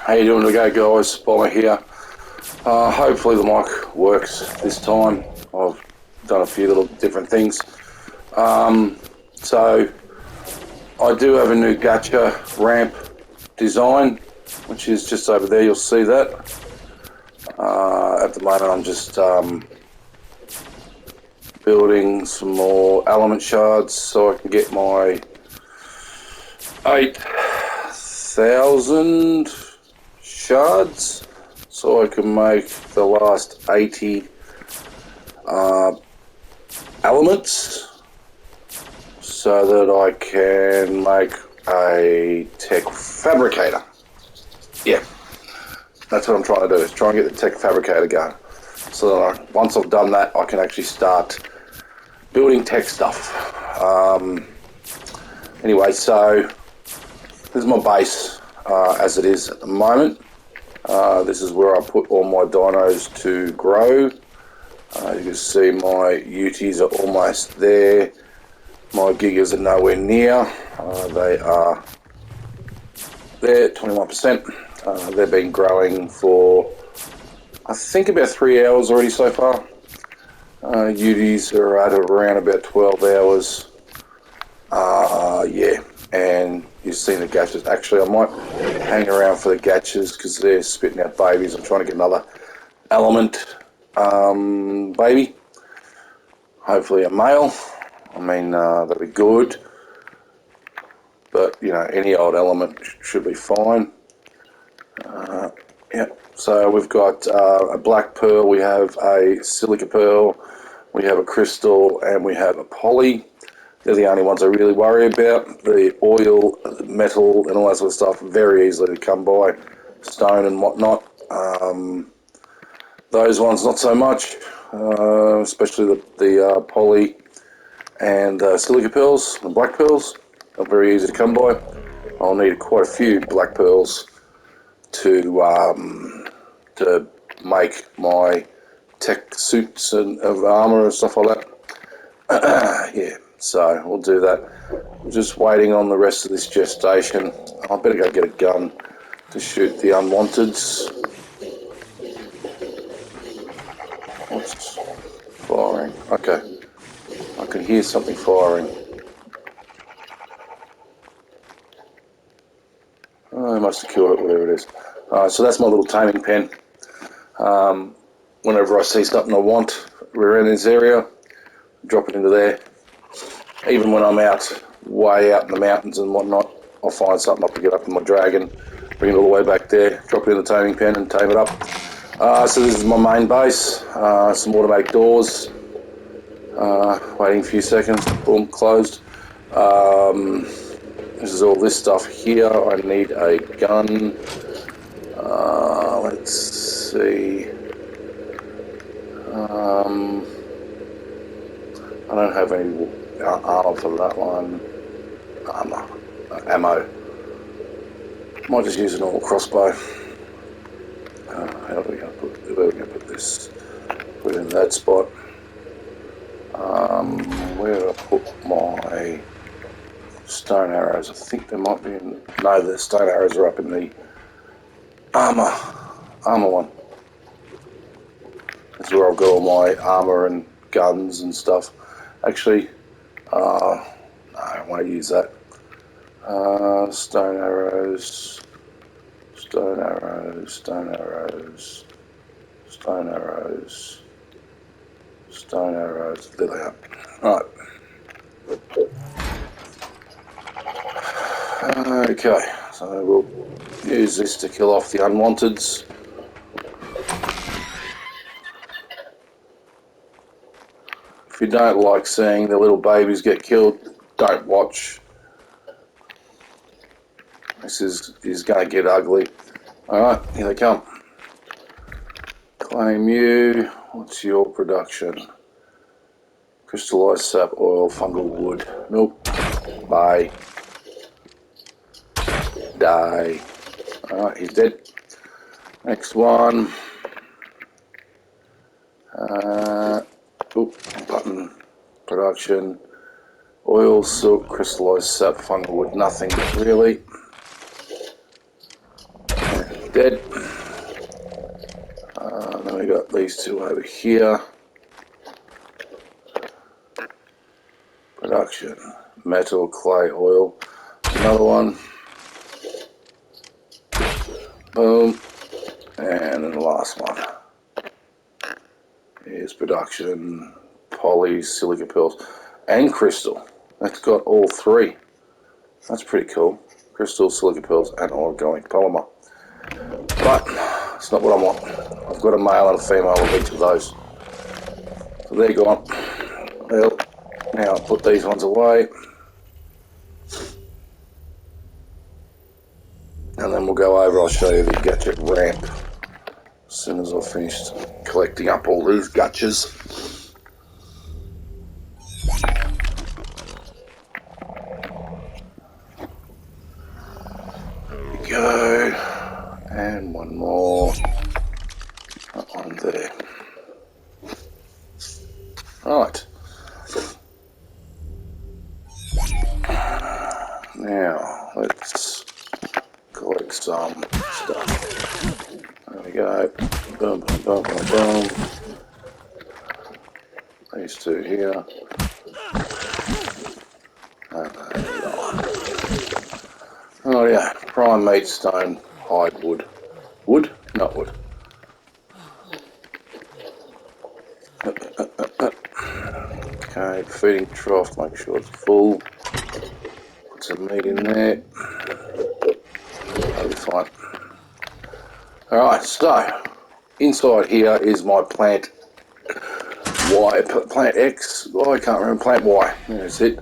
How you doing today, guys? Bomber here. Hopefully the mic works this time. I've done a few little different things. So I do have a new Gacha ramp design, which is just over there. You'll see that. At the moment, I'm just building some more element shards so I can get my 8,000 shards, so I can make the last 80 elements, so that I can make a tech fabricator. Yeah, that's what I'm trying to do, is try and get the tech fabricator going, so that once I've done that, I can actually start building tech stuff. Anyway, so this is my base as it is at the moment. This is where I put all my dinos to grow. You can see my UTs are almost there. My gigas are nowhere near. They are there, 21%. They've been growing for, I think, about 3 hours already so far. UTs are at around about 12 hours. Yeah, and you've seen the gachas. Actually, I might hang around for the gachas because they're spitting out babies. I'm trying to get another element baby. Hopefully a male. I mean, that'd be good. But, you know, any old element should be fine. Yeah, so we've got a black pearl, we have a silica pearl, we have a crystal, and we have a poly. They're the only ones I really worry about. The oil, the metal, and all that sort of stuff, very easily to come by. Stone and whatnot. Those ones, not so much, especially the poly and silica pearls, the black pearls, are very easy to come by. I'll need quite a few black pearls to make my tech suits and of armor and stuff like that. Yeah, so we'll do that. I'm just waiting on the rest of this gestation. I better go get a gun to shoot the unwanteds. What's firing? Okay, I can hear something firing. Oh, I must have killed it, whatever it is. So that's my little taming pen. Whenever I see something I want around this area, drop it into there. Even when I'm way out in the mountains and whatnot, I'll find something, I'll pick it up in my dragon, bring it all the way back there, drop it in the taming pen and tame it up. So this is my main base, some automatic doors, waiting a few seconds, boom, closed. This is all this stuff here. I need a gun. Let's see. I don't have any armor for that one. Ammo. Might just use a normal crossbow. How are we going to put this? Put it in that spot. Where did I put my stone arrows? I think they might be in. No, the stone arrows are up in the armor one. That's where I've got all my armor and guns and stuff. Actually, no, I won't use that. Stone arrows, stone arrows, stone arrows, stone arrows, stone arrows. There they are. Right. Okay, so we'll use this to kill off the unwanteds. If you don't like seeing the little babies get killed, don't watch. This is going to get ugly. Alright, here they come. Claim you. What's your production? Crystallized sap, oil, fungal wood. Nope. Bye. Die. Alright, he's dead. Next one. Button. Production. Oil, silk, crystallized sap, fungal wood. Nothing really. dead. Then we got these two over here. Production, metal, clay, oil. Another one. Boom. And then the last one is production, poly, silica pearls, and crystal. That's got all three. That's pretty cool. Crystal, silica pearls, and organic polymer. But it's not what I want. I've got a male and a female of each of those. So they're gone. Well, now I'll put these ones away. And then we'll go over, I'll show you the Gacha ramp as soon as I've finished collecting up all these Gachas. There we go. And one more. That one there. Right. Now, let's collect some stuff. There we go. Boom, boom, boom, boom, boom. These two here. Oh yeah, prime meat, stone, hide, wood. Wood? Not wood. Okay, feeding trough, make sure it's full. Put some meat in there. That'll be fine. Alright, so inside here is my plant Y, plant X, oh, I can't remember, plant Y, that's it.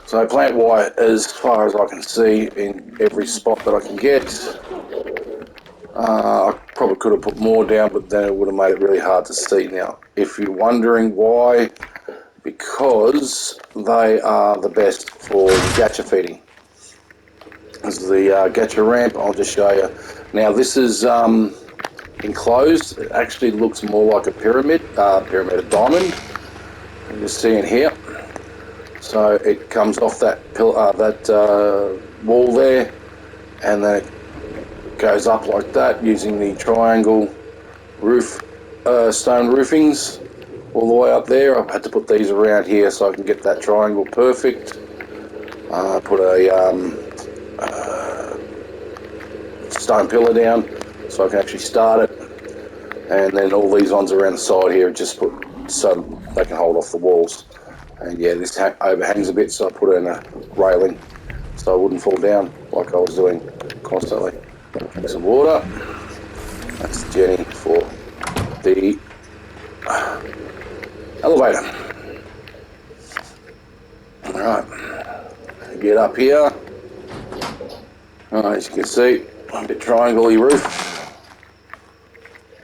So plant Y, as far as I can see, in every spot that I can get. I probably could have put more down, but then it would have made it really hard to see. Now, if you're wondering why, because they are the best for Gacha feeding. This is the Gacha ramp. I'll just show you. Now, this is enclosed. It actually looks more like a pyramid, a diamond. You can see in here. So it comes off that wall there, and then it goes up like that using the triangle roof, stone roofings all the way up there. I've had to put these around here so I can get that triangle perfect. Put a stone pillar down so I can actually start it, and then all these ones around the side here just put so they can hold off the walls. And yeah, this overhangs a bit, so I put in a railing so I wouldn't fall down like I was doing constantly. Some water. That's Jenny for the elevator. Alright, get up here. Alright, as you can see, a bit triangle-y roof.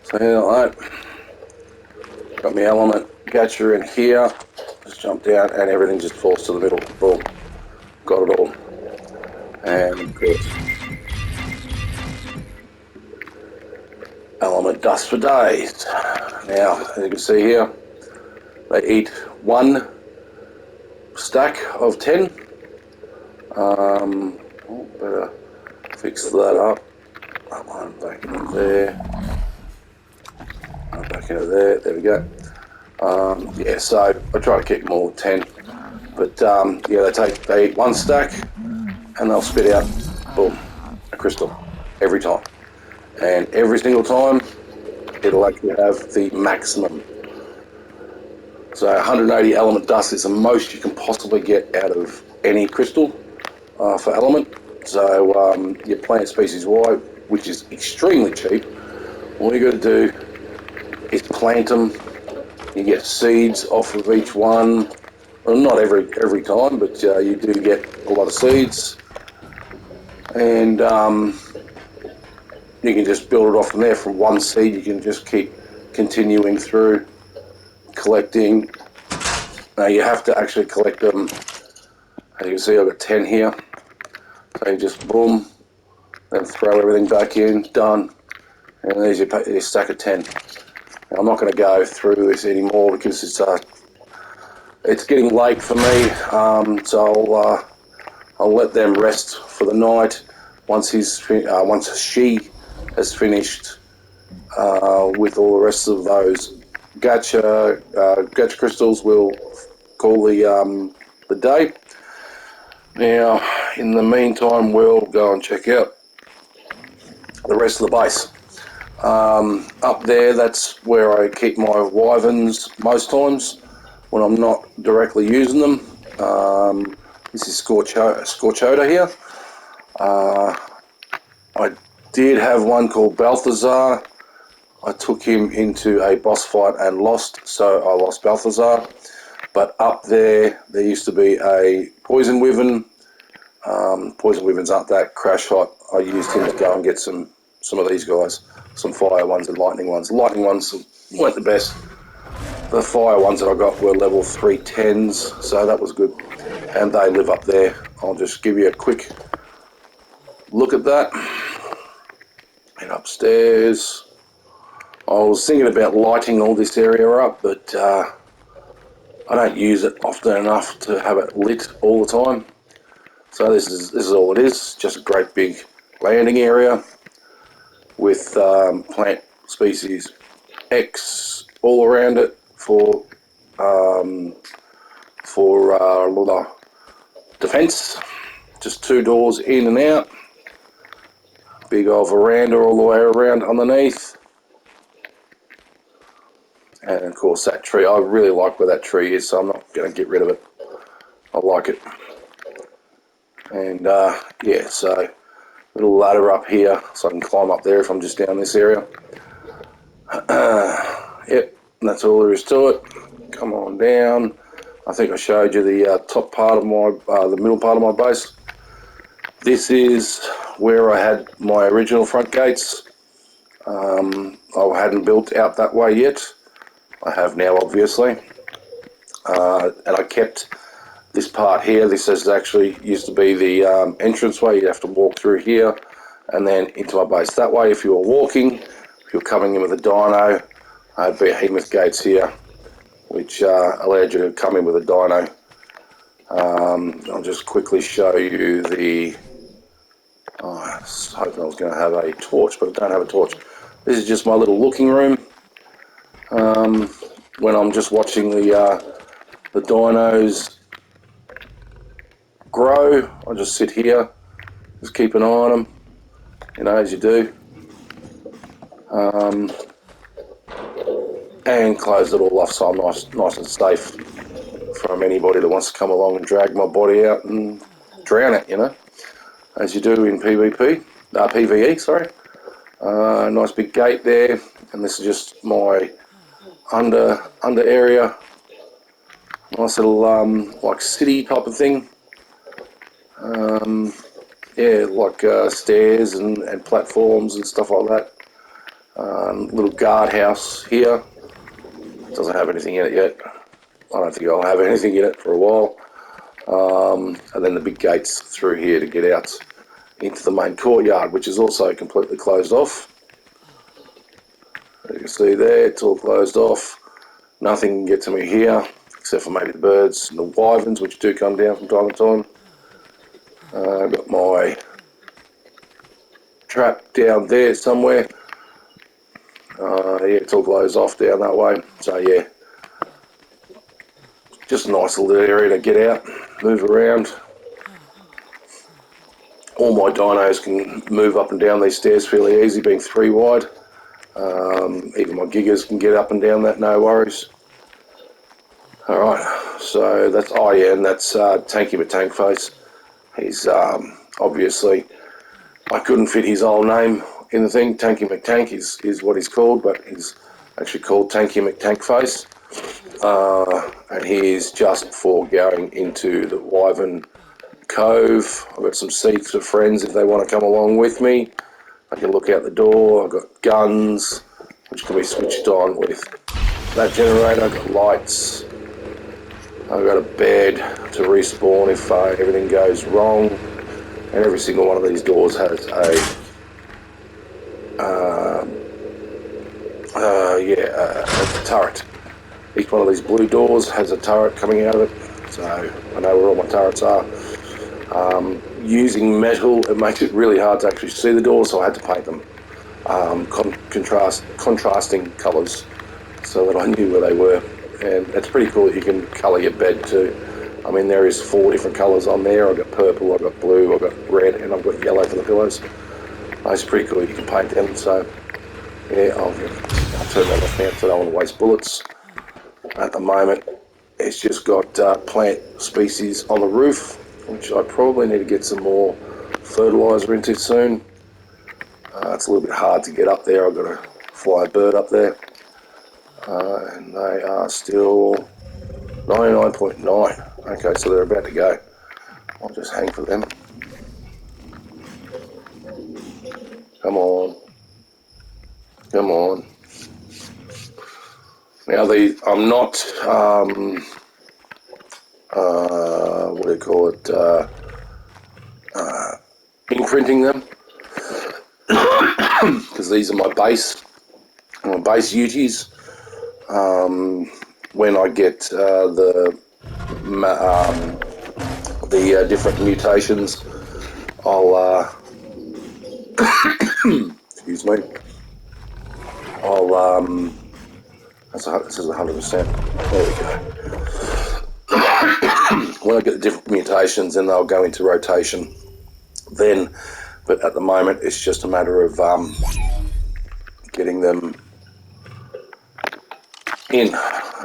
So yeah, like that. Got my element Gacha in here. Just jump down and everything just falls to the middle. Boom. Got it all. And of course, element dust for days. Now, as you can see here, they eat one stack of 10. Better fix that up. That one back in there. Back into there. There we go. Yeah, so I try to keep them all at 10. But yeah, they eat one stack and they'll spit out, boom, a crystal every time. And every single time, it'll actually have the maximum. So 180 element dust is the most you can possibly get out of any crystal for element. So your plant species Y, which is extremely cheap, all you got to do is plant them. You get seeds off of each one. Well, not every time, but you do get a lot of seeds. And you can just build it off from there. From one seed, you can just keep continuing through collecting. Now you have to actually collect them. As you can see, I've got 10 here. So you just boom, then throw everything back in, done. And there's your stack of 10. Now, I'm not going to go through this anymore because it's getting late for me. So I'll let them rest for the night. Once she has finished with all the rest of those gacha crystals. We'll call the day. Now, in the meantime, we'll go and check out the rest of the base. Up there, that's where I keep my wyverns most times when I'm not directly using them. This is Scorchoda here. I did have one called Balthazar. I took him into a boss fight and lost, so I lost Balthazar. But up there used to be a poison wyvern. Poison wyverns aren't that crash hot. I used him to go and get some of these guys, some fire ones and lightning ones. The lightning ones weren't the best. The fire ones that I got were level 310s, so that was good. And they live up there. I'll just give you a quick look at that. And upstairs, I was thinking about lighting all this area up, but I don't use it often enough to have it lit all the time. So this is all it is, just a great big landing area with plant species X all around it for defense. Just 2 doors in and out. Big old veranda all the way around underneath. And of course that tree, I really like where that tree is, so I'm not going to get rid of it. I like it. And yeah, so little ladder up here so I can climb up there if I'm just down this area. Yep, that's all there is to it. Come on down. I think I showed you the top part of my, the middle part of my base. This is where I had my original front gates. I hadn't built out that way yet. I have now, obviously. And I kept this part here. This is actually used to be the entranceway. You'd have to walk through here and then into my base. That way, if you were walking, if you're coming in with a dino, I'd be behemoth gates here, which allowed you to come in with a dino. I'll just quickly show you the... Oh, I was hoping I was going to have a torch, but I don't have a torch. This is just my little looking room. When I'm just watching the dinos grow, I just sit here, just keep an eye on them, you know, as you do. And close it all off so I'm nice and safe from anybody that wants to come along and drag my body out and drown it, you know, as you do in PvE, sorry. Nice big gate there, and this is just my under area. Nice little like city type of thing. Yeah, like stairs and platforms and stuff like that. Little guardhouse here. Doesn't have anything in it yet. I don't think I'll have anything in it for a while. And then the big gates through here to get out into the main courtyard, which is also completely closed off. You can see there, it's all closed off. Nothing can get to me here, except for maybe the birds and the wyverns, which do come down from time to time. I've got my trap down there somewhere. Yeah, it's all closed off down that way. So yeah, just a nice little area to get out, move around. All my dinos can move up and down these stairs fairly easy, being 3 wide. Even my gigas can get up and down that, no worries. Alright, so that's, oh yeah, and that's Tanky McTankface. He's obviously, I couldn't fit his old name in the thing. Tanky McTank is what he's called, but he's actually called Tanky McTankface. And he is just before going into the Wyvern Cove. I've got some seats for friends if they want to come along with me. I can look out the door. I've got guns, which can be switched on with that generator. I've got lights. I've got a bed to respawn if everything goes wrong. And every single one of these doors has a turret. Each one of these blue doors has a turret coming out of it, so I know where all my turrets are. Using metal, it makes it really hard to actually see the doors, so I had to paint them. contrasting colours so that I knew where they were. And it's pretty cool that you can colour your bed too. I mean, there is 4 different colours on there. I've got purple, I've got blue, I've got red, and I've got yellow for the pillows. It's pretty cool. You can paint them. So yeah, I'll turn that off now because I don't want to waste bullets. At the moment, it's just got plant species on the roof, which I probably need to get some more fertiliser into soon. It's a little bit hard to get up there. I've got to fly a bird up there. And they are still 99.9. Okay, so they're about to go. I'll just hang for them. Come on. Come on. Now, I'm not, what do you call it, imprinting them, because these are my base UTs. When I get the different mutations, I'll, excuse me, I'll, this is 100%, there we go. When I get the different mutations, then they'll go into rotation then, but at the moment it's just a matter of getting them in.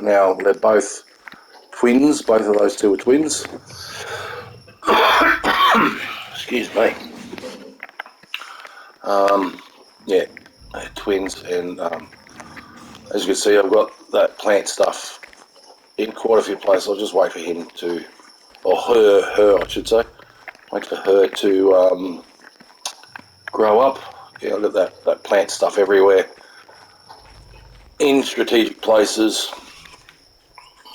Now, they're both twins, both of those two are twins. Excuse me. Yeah, they're twins, and as you can see, I've got that plant stuff in quite a few places. I'll just wait for him to, or her I should say, wait for her to grow up. Yeah, I've got that plant stuff everywhere in strategic places,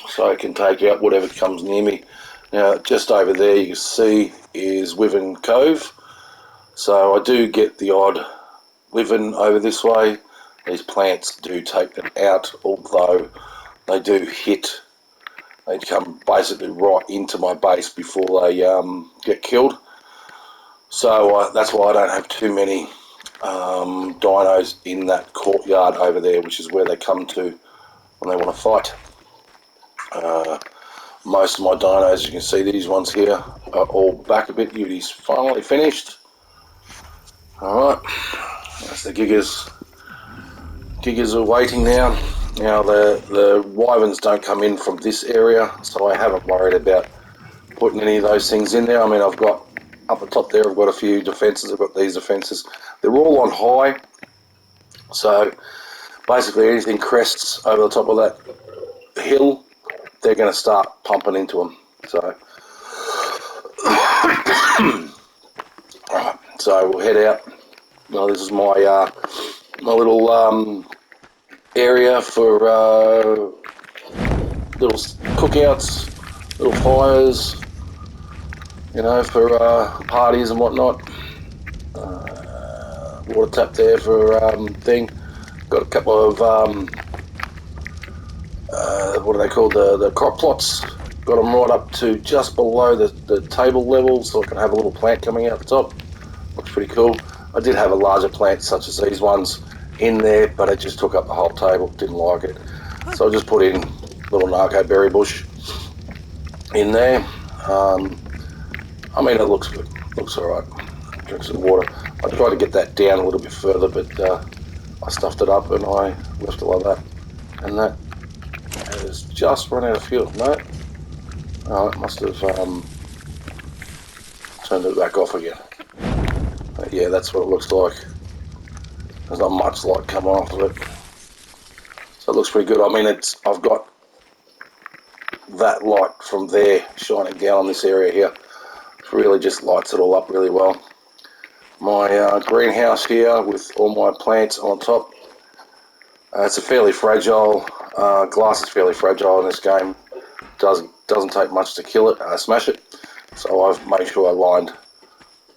so I can take out whatever comes near me. Now, just over there you can see is Wyvern Cove, so I do get the odd wyvern over this way. These plants do take them out, although they do hit. They come basically right into my base before they get killed. So that's why I don't have too many dinos in that courtyard over there, which is where they come to when they want to fight. Most of my dinos, you can see these ones here, are all back a bit. Beauty's finally finished. Alright, that's the giggers. Giggers are waiting now. Now the wyverns don't come in from this area, so I haven't worried about putting any of those things in there. I mean, I've got up the top there, I've got a few defences. I've got these defences. They're all on high, so basically anything crests over the top of that hill, they're going to start pumping into them. So, alright, so we'll head out. Well, this is my my little area for little cookouts, little fires, you know, for parties and whatnot. Water tap there for thing. Got a couple of what are they called? The crop plots. Got them right up to just below the table level, so I can have a little plant coming out the top. Looks pretty cool. I did have a larger plant such as these ones in there, but it just took up the whole table. Didn't like it, so I just put in little narco berry bush in there. I mean, it looks good. Looks alright. Drink some water. I tried to get that down a little bit further, but I stuffed it up and I left it like that. And that has just run out of fuel. No? Oh, it must have turned it back off again. But yeah, that's what it looks like. There's not much light coming off of it. So it looks pretty good. I mean, I've got that light from there shining down on this area here. It really just lights it all up really well. My greenhouse here with all my plants on top. It's a fairly fragile, glass is fairly fragile in this game. Doesn't take much to kill it, smash it. So I've made sure I lined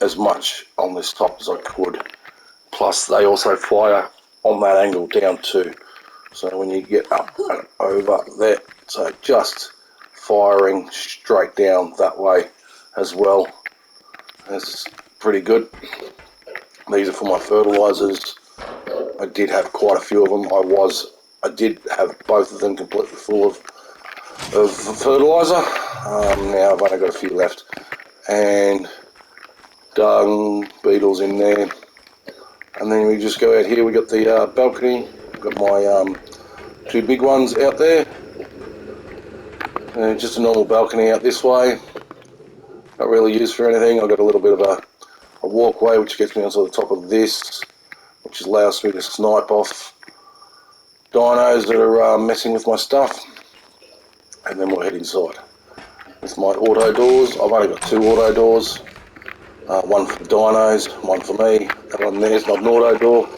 as much on this top as I could. Plus they also fire on that angle down too. So when you get up and over there, so just firing straight down that way as well. That's pretty good. These are for my fertilizers I did have quite a few of them. I did have both of them completely full of fertilizer. Now I've only got a few left, and dung beetles in there. And then we just go out here. We got the balcony. Got my two big ones out there. Just a normal balcony out this way. Not really used for anything. I've got a little bit of a walkway which gets me onto the top of this, which allows me to snipe off dinos that are messing with my stuff. And then we'll head inside. With my auto doors, I've only got two auto doors. One for the dinos, one for me. That one there's not an auto door.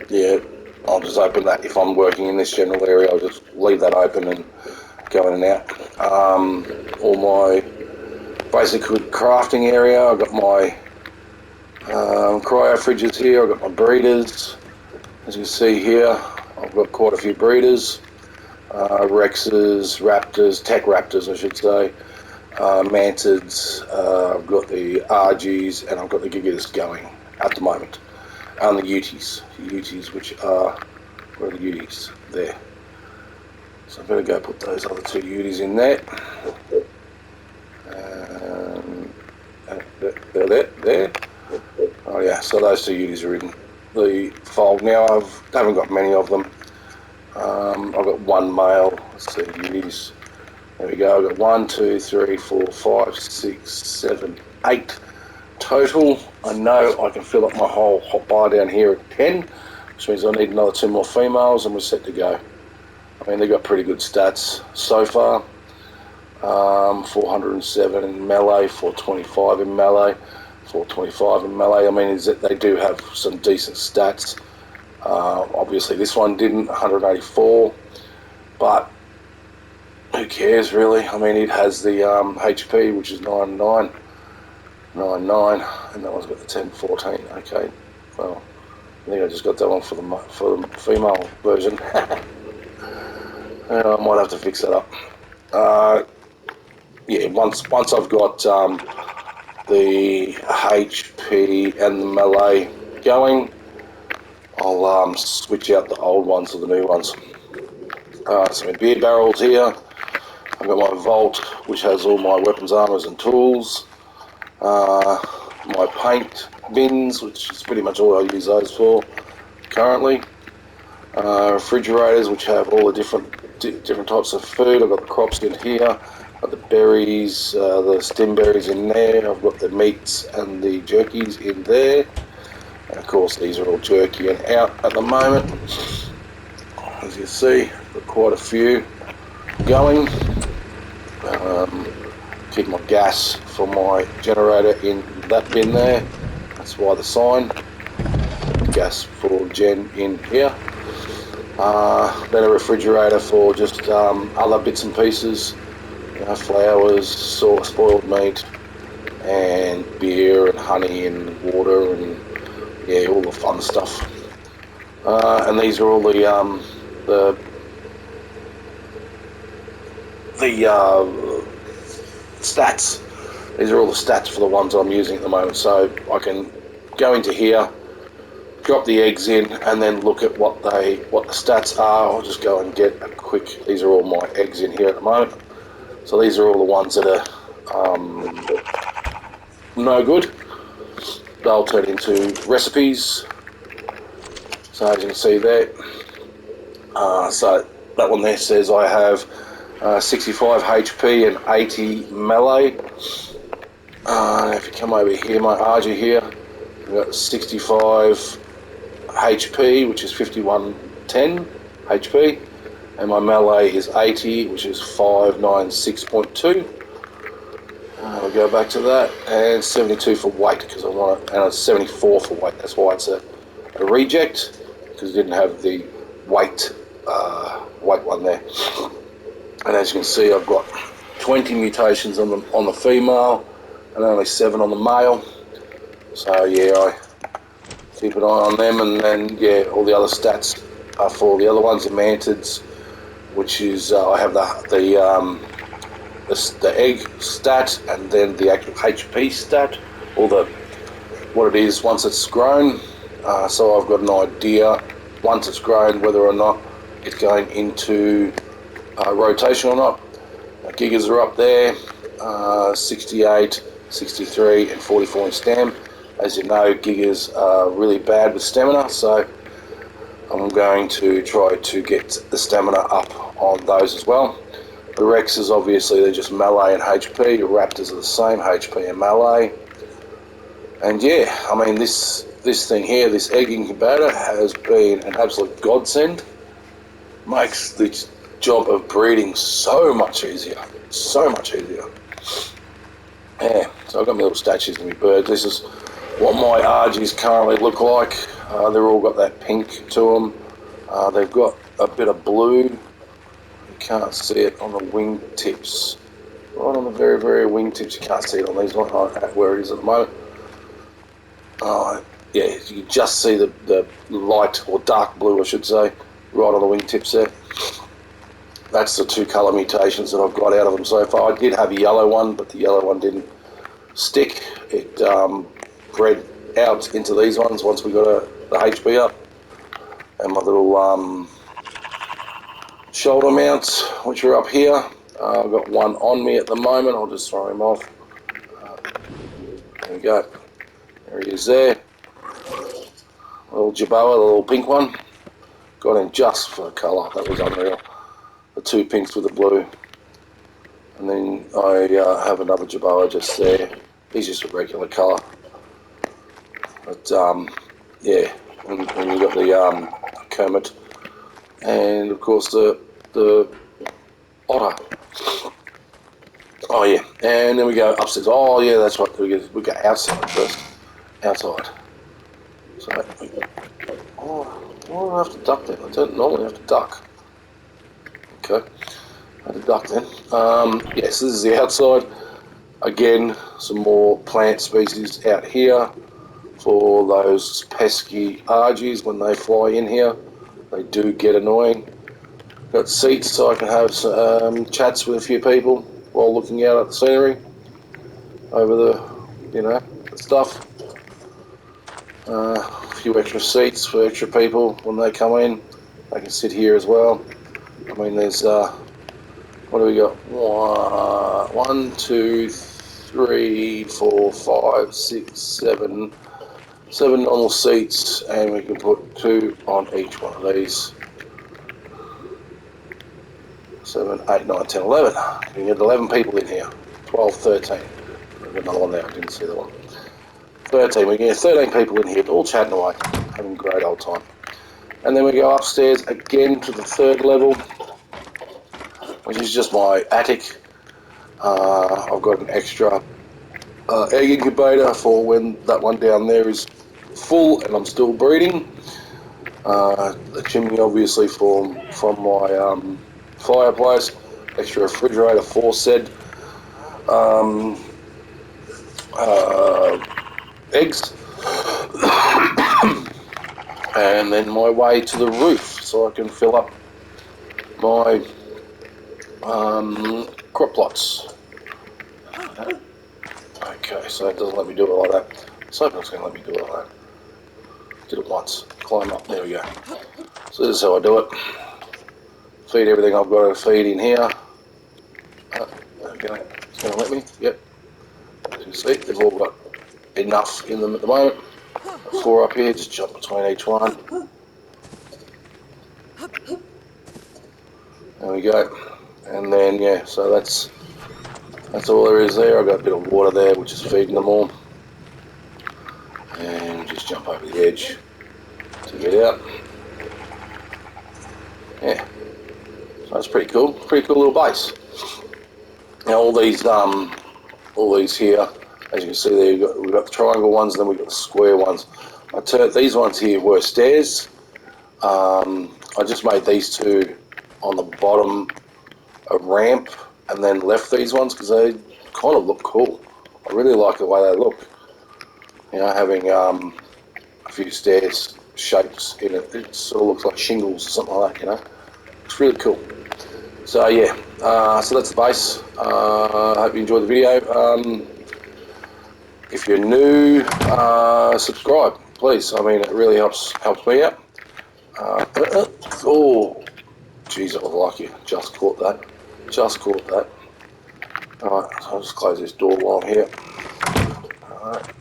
Yeah, I'll just open that if I'm working in this general area. I'll just leave that open and go in and out. All my basic crafting area. I've got my cryo fridges here. I've got my breeders. As you can see here, I've got quite a few breeders. Rexes, Raptors, Tech Raptors I should say, Mantids, I've got the RGs, and I've got the Gigas going at the moment. And the Utis, which are, where are the Utis? There. So I better go put those other two Utis in there. They're there. Oh yeah, so those two Utis are in the fold now. I haven't got many of them. I've got one male. Let's see, Utis. There we go. I've got 1, 2, 3, 4, 5, 6, 7, 8 total. I know I can fill up my whole hot bar down here at 10, which means I need another 2 more females and we're set to go. I mean, they've got pretty good stats so far. 407 in melee, 425 in melee, 425 in melee. I mean, they do have some decent stats. Obviously this one didn't, 184, but who cares really? I mean, it has the HP, which is 99, and that one's got the 1014. Okay, well, I think I just got that one for the female version. I might have to fix that up. Yeah, once I've got the HP and the melee going, I'll switch out the old ones to the new ones. Some beer barrels here. I've got my vault, which has all my weapons, armors and tools. My paint bins, which is pretty much all I use those for currently. Refrigerators, which have all the different types of food. I've got the crops in here. I've got the berries, the stem berries in there. I've got the meats and the jerkies in there. And of course, these are all jerky and out at the moment. As you see, I've got quite a few going. Keep my gas for my generator in that bin there. That's why the sign. Gas for gen in here. Then a refrigerator for just other bits and pieces. You know, flowers, spoiled meat, and beer and honey and water and yeah, all the fun stuff. And these are all the stats. These are all the stats for the ones I'm using at the moment. So I can go into here, drop the eggs in, and then look at what the stats are. I'll just go and get a quick. These are all my eggs in here at the moment. So these are all the ones that are no good. They'll turn into recipes. So as you can see there, so that one there says I have 65 HP and 80 melee. If you come over here, my RG here, I've got 65 HP, which is 5110 HP, and my melee is 80, which is 596.2. We'll go back to that, and 72 for weight, because I want it, and it's 74 for weight. That's why it's a reject, because it didn't have the weight one there. And as you can see, I've got 20 mutations on the female, and only 7 on the male. So yeah, I keep an eye on them, and then yeah, all the other stats are for the other ones, the mantids, which is I have the egg stat, and then the actual HP stat, or the what it is once it's grown. So I've got an idea once it's grown whether or not it's going into rotation or not. Gigas are up there, 68, 63 and 44 in stam. As you know, gigas are really bad with stamina, so I'm going to try to get the stamina up on those as well. The Rexes, obviously, they're just melee and HP. The Raptors are the same, HP and melee. And yeah, I mean, this thing here, this egg incubator, has been an absolute godsend. Makes the job of breeding so much easier. So much easier. Yeah, so I've got my little statues of my birds. This is what my RGs currently look like. They've all got that pink to them. They've got a bit of blue. You can't see it on the wing tips. Right on the very, very wing tips. You can't see it on these ones, where it is at the moment. Yeah, you can just see the light, or dark blue I should say, right on the wing tips there. That's the two colour mutations that I've got out of them so far. I did have a yellow one, but the yellow one didn't stick. It bred out into these ones once we got the HP up. And my little shoulder mounts, which are up here. I've got one on me at the moment. I'll just throw him off. There we go. There he is there. Little Jaboa, the little pink one. Got him just for colour. That was unreal. The two pinks with the blue. And then I have another Jaboa just there. He's just a regular colour. But yeah, and you've got the Kermit. And of course the otter. Oh yeah, and then we go upstairs. Oh yeah, that's right. We go outside first. Outside. So, oh, why do I have to duck then? I don't normally have to duck. Okay, I had to duck then. Yes, this is the outside. Again, some more plant species out here for those pesky argies when they fly in here. They do get annoying. Got seats so I can have some chats with a few people while looking out at the scenery over the stuff. A few extra seats for extra people when they come in. They can sit here as well. I mean, there's what do we got? 1, 2, 3, 4, 5, 6, 7. 7 normal seats, and we can put 2 on each one of these. 7, 8, 9, 10, 11. You can get 11 people in here. 12, 13. We've got another one there, I didn't see that one. 13, we can get 13 people in here, all chatting away, having a great old time. And then we go upstairs again to the 3rd level, which is just my attic. I've got an extra egg incubator for when that one down there is full and I'm still breeding. The chimney obviously from my fireplace, extra refrigerator for said eggs, and then my way to the roof so I can fill up my crop plots. Okay, so it doesn't let me do it like that. So it's going to let me do it like that. Did it once. Climb up. There we go. So this is how I do it. Feed everything I've got to feed in here. Okay, it's going to let me. Yep. As you can see, they've all got enough in them at the moment. 4 up here, just jump between each one. There we go. And then, yeah, so that's all there is there. I've got a bit of water there, which is feeding them all. And just jump over the edge to get out. Yeah. So that's pretty cool. Pretty cool little base. Now all these here, as you can see there, we've got the triangle ones, and then we've got the square ones. These ones here were stairs. I just made these two on the bottom a ramp, and then left these ones because they kind of look cool. I really like the way they look. You know, having a few stairs shapes in it. It sort of looks like shingles or something like that, you know. It's really cool. So yeah, so that's the base. I hope you enjoyed the video. if you're new, subscribe, please. I mean, it really helps me out. Oh, geez, I was lucky. Just caught that. Alright, so I'll just close this door while I'm here. Alright.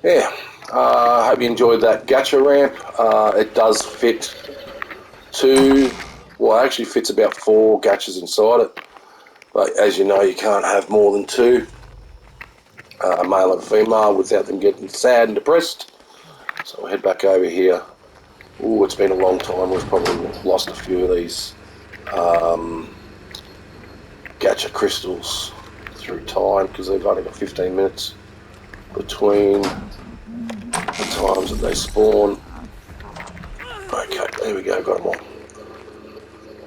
Yeah, I hope you enjoyed that gacha ramp. It does fit well, it actually fits about 4 gachas inside it. But as you know, you can't have more than 2, a male and female, without them getting sad and depressed. So we'll head back over here. Ooh, it's been a long time. We've probably lost a few of these gacha crystals through time, because they've only got 15 minutes between the times that they spawn. Okay, there we go, got them all.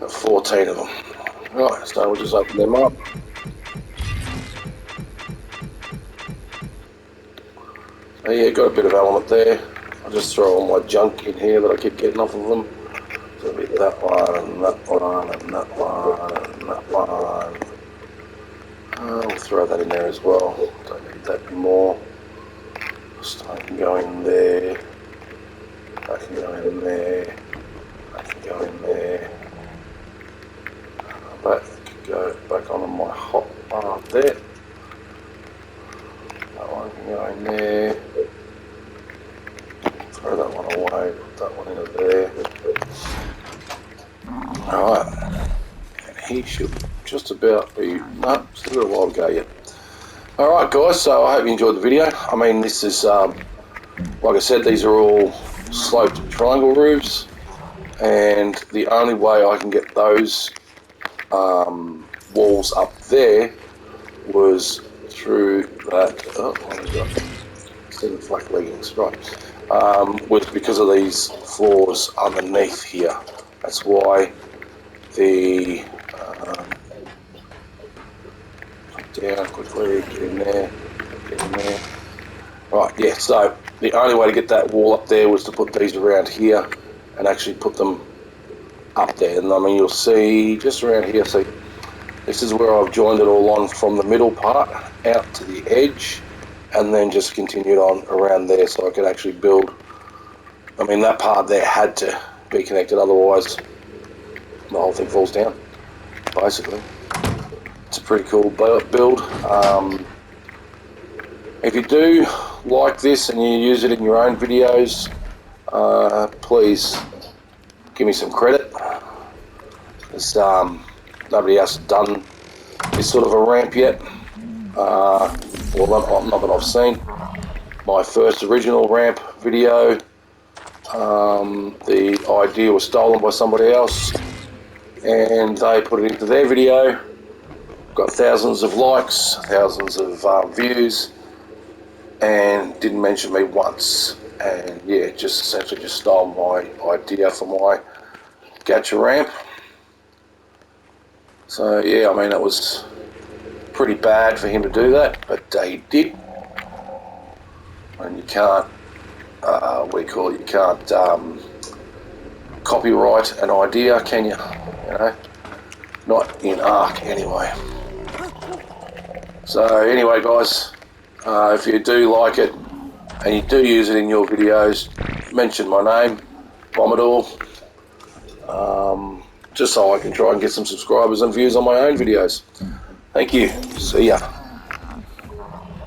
Got 14 of them. Right, so we'll just open them up. So yeah, got a bit of element there. I'll just throw all my junk in here that I keep getting off of them. So it'll be that one, and that one, and that one, and that one. I'll throw that in there as well. Don't need that anymore. So I can go in there. I can go in there. I can go in there. But I can go back onto my hot bar there. That one can go in there. Throw that one away. Put that one into there. Alright. And he should just about be... No, still got a while to go yet. Alright guys, so I hope you enjoyed the video. I mean, this is, like I said, these are all sloped triangle roofs, and the only way I can get those walls up there was through that, oh, what have I got? Instead of black leggings, right, was because of these floors underneath here. That's why the, down quickly, get in there. Right, yeah, so the only way to get that wall up there was to put these around here and actually put them up there. And I mean, you'll see just around here, see, this is where I've joined it all on from the middle part out to the edge, and then just continued on around there so I could actually build. I mean, that part there had to be connected, otherwise the whole thing falls down, basically. It's a pretty cool build. If you do like this and you use it in your own videos, please give me some credit, because nobody else has done this sort of a ramp yet. Well, not that I've seen. My first original ramp video, the idea was stolen by somebody else, and they put it into their video. Got thousands of likes, thousands of views, and didn't mention me once. And yeah, just essentially just stole my idea for my gacha ramp. So yeah, I mean, it was pretty bad for him to do that, but he did. And you can't, what do you call it, you can't copyright an idea, can you? You know, not in Ark anyway. So anyway guys, if you do like it and you do use it in your videos, mention my name, Bombador, just so I can try and get some subscribers and views on my own videos. Thank you. See ya.